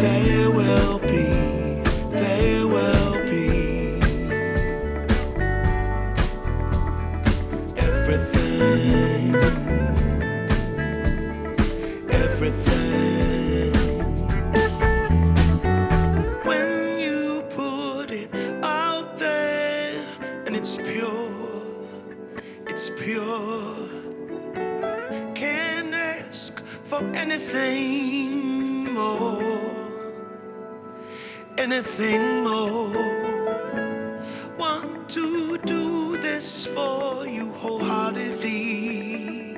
They will be, they will be everything, everything. When you put it out there and it's pure, can't ask for anything more, anything more. Want to do this for you wholeheartedly.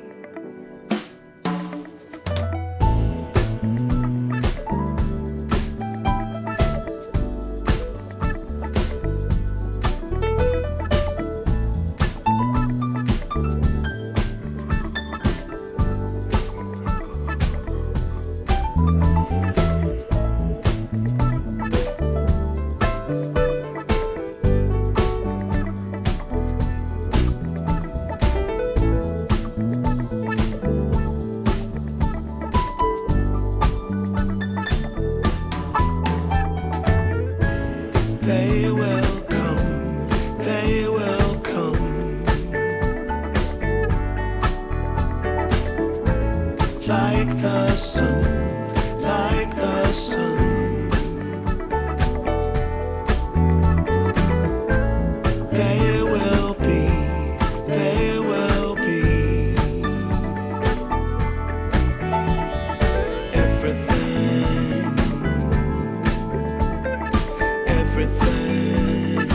They will come, they will come, like the sun, like the sun. They will be, they will be everything, everything.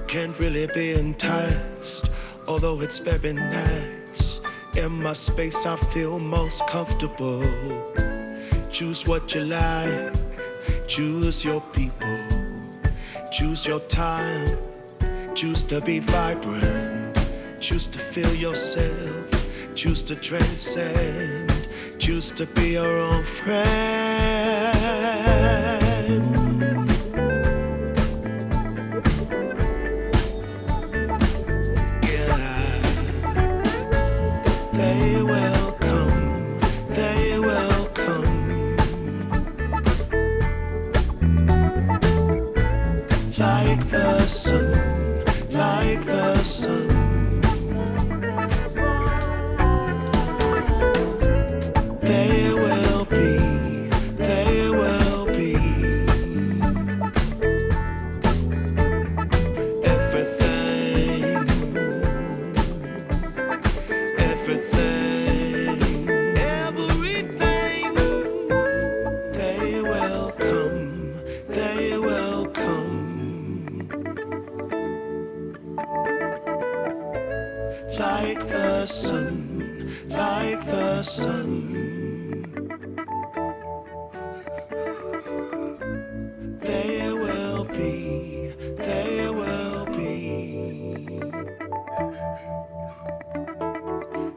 Can't really be enticed, although it's very nice. In my space I feel most comfortable. Choose what you like, choose your people, choose your time, choose to be vibrant, choose to feel yourself, choose to transcend, choose to be your own friend. Yeah, they will come, they will come, like the sun, like the sun. They will be, they will be everything, everything, everything. They will come, they will come, like the sun, like the sun. They will be, they will be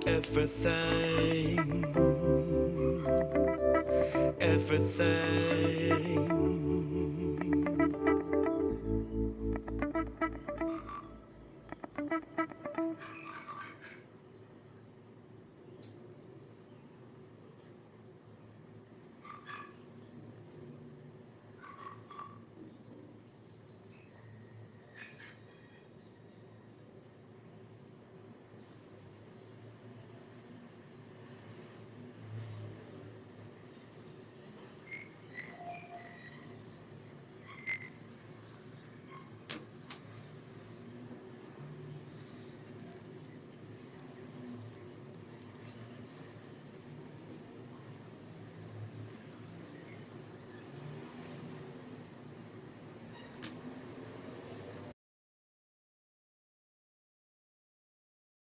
everything, everything.